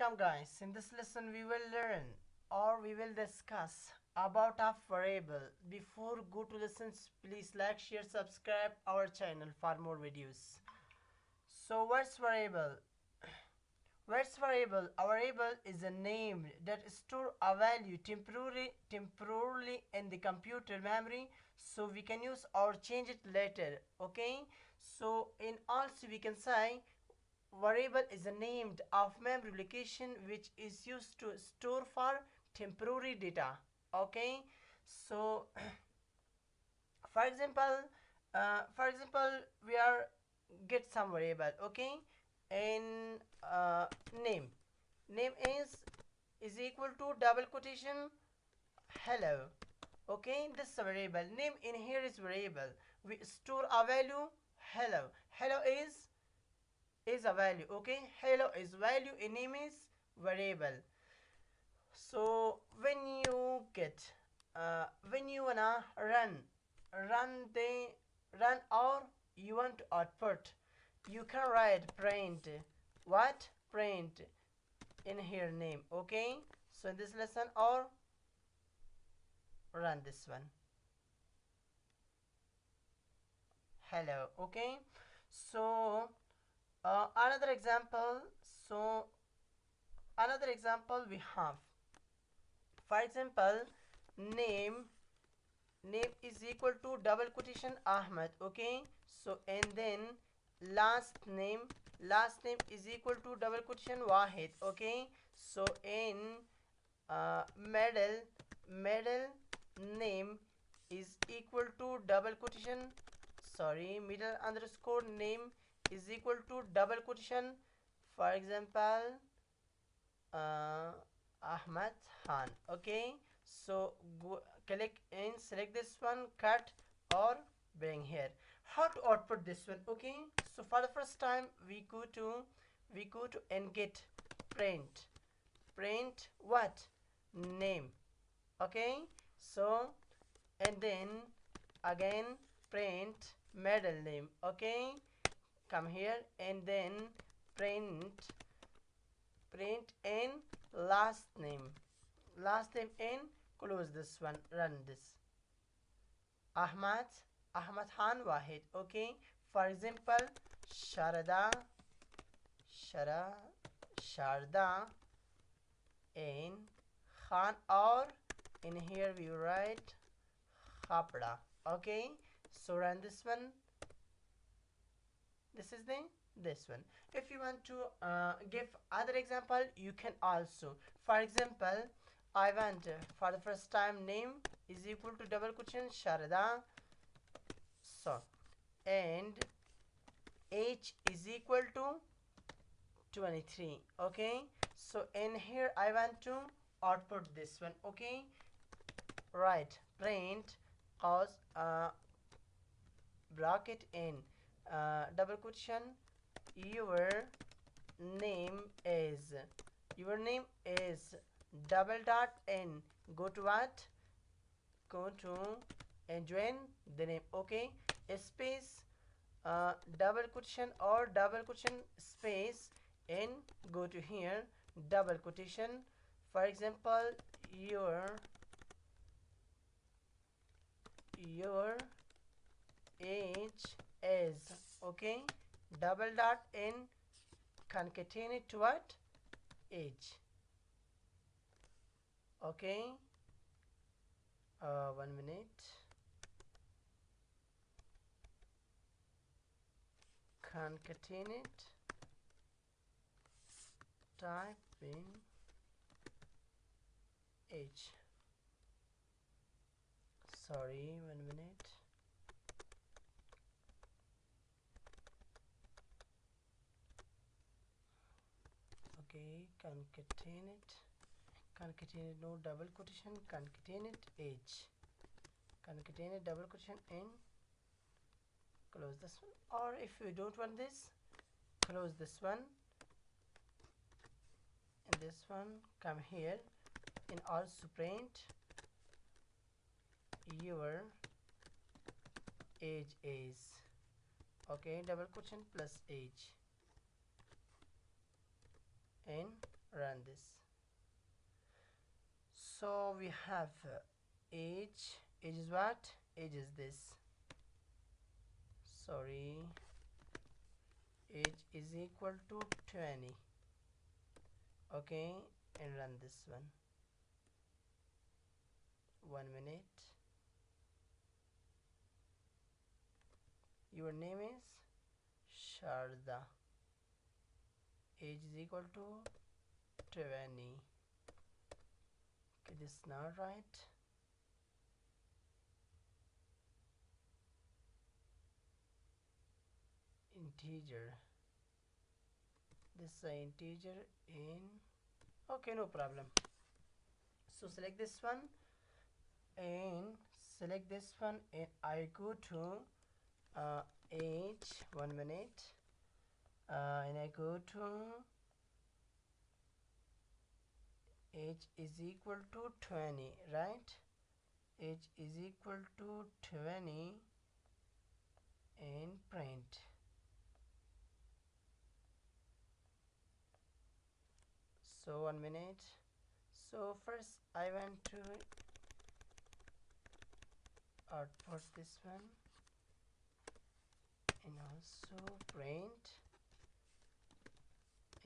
Welcome guys. In this lesson we will learn or we will discuss about a variable. Before go to lessons, please like, share, subscribe our channel for more videos. So what's variable? What's variable? A variable is a name that store a value temporarily in the computer memory, so we can use or change it later. Okay, so in also we can say variable is a name of memory location which is used to store for temporary data. Okay, so for example we are get some variable. Okay, in name name is equal to double quotation hello. Okay, this variable name in here is variable. We store a value hello. Hello is a value. Okay, hello is value, a name is variable. So when you wanna run or you want to output, you can write print what print in here name. Okay, so in this lesson or run this one hello. Okay, so another example. So another example we have, for example, name name is equal to double quotation Ahmed. Okay, so and then last name is equal to double quotation Wahid. Okay, so in middle name is equal to double quotation, sorry, middle underscore name is equal to double quotation, for example, uh, Ahmad Khan. Okay, so go, click and select this one, cut or bring here. How to output this one? Okay, so for the first time we go to and get print what name. Okay, so and then again print middle name. Okay, come here and then print in last name and close this one, run this ahmad ahmad Khan Wahid. Okay, for example, sharada shara sharda in Khan, or in here we write Khapda. Okay, so run this one. This is this one. If you want to give other example, you can also, for example, I want for the first time name is equal to double quotation Sharda, so and age is equal to 23. Okay, so in here I want to output this one. Okay, right, print cause bracket in double quotation your name is double dot n, go to what, go to and join the name. Okay, a space double quotation or double quotation space and go to here double quotation, for example, your age is. Okay, double dot n concatenate to what age. Okay, 1 minute, concatenate type in age, sorry, 1 minute. Okay, concatenate no double quotation, concatenate age, concatenate double quotation in, close this one, or if you don't want this, close this one and this one, come here and also print your age is. Okay, double quotation plus age and run run this. So we have age is what? Age is this. Sorry, age is equal to 20. Okay, and run this one. 1 minute. Your name is Sharda. Age is equal to 20. Okay, this is not right. Integer. This is an integer in. Okay, no problem. So select this one and select this one, and I go to age. 1 minute. And I go to age is equal to 20, right? Age is equal to 20 and print. So 1 minute. So first I want to output this one and also print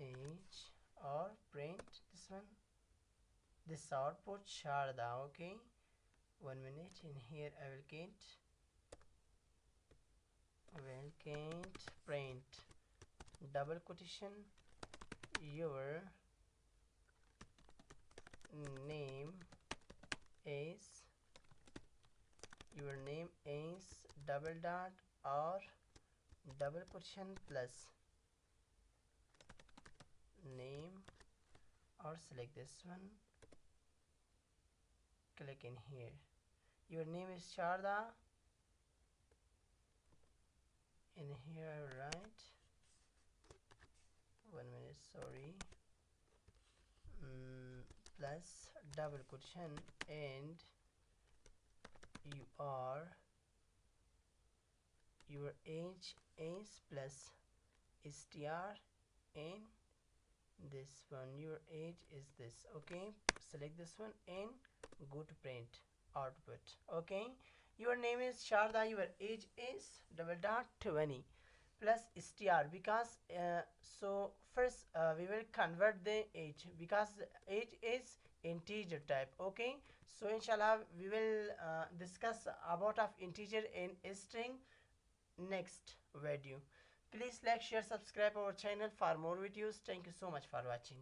age, or print this one, this output Sharda. Okay, 1 minute. In here I will get print double quotation your name is double dot or double quotation plus name, or select this one, click in here. Your name is Sharda. In here I will write 1 minute, sorry, plus double quotation, and your age is plus str, and this one, your age is this. Okay, select this one and go to print output. Okay, your name is Sharda, your age is double dot 20 plus str, because so first we will convert the age, because age is integer type. Okay, so inshallah we will discuss about of integer in string next video. Please like, share, subscribe our channel for more videos. Thank you so much for watching.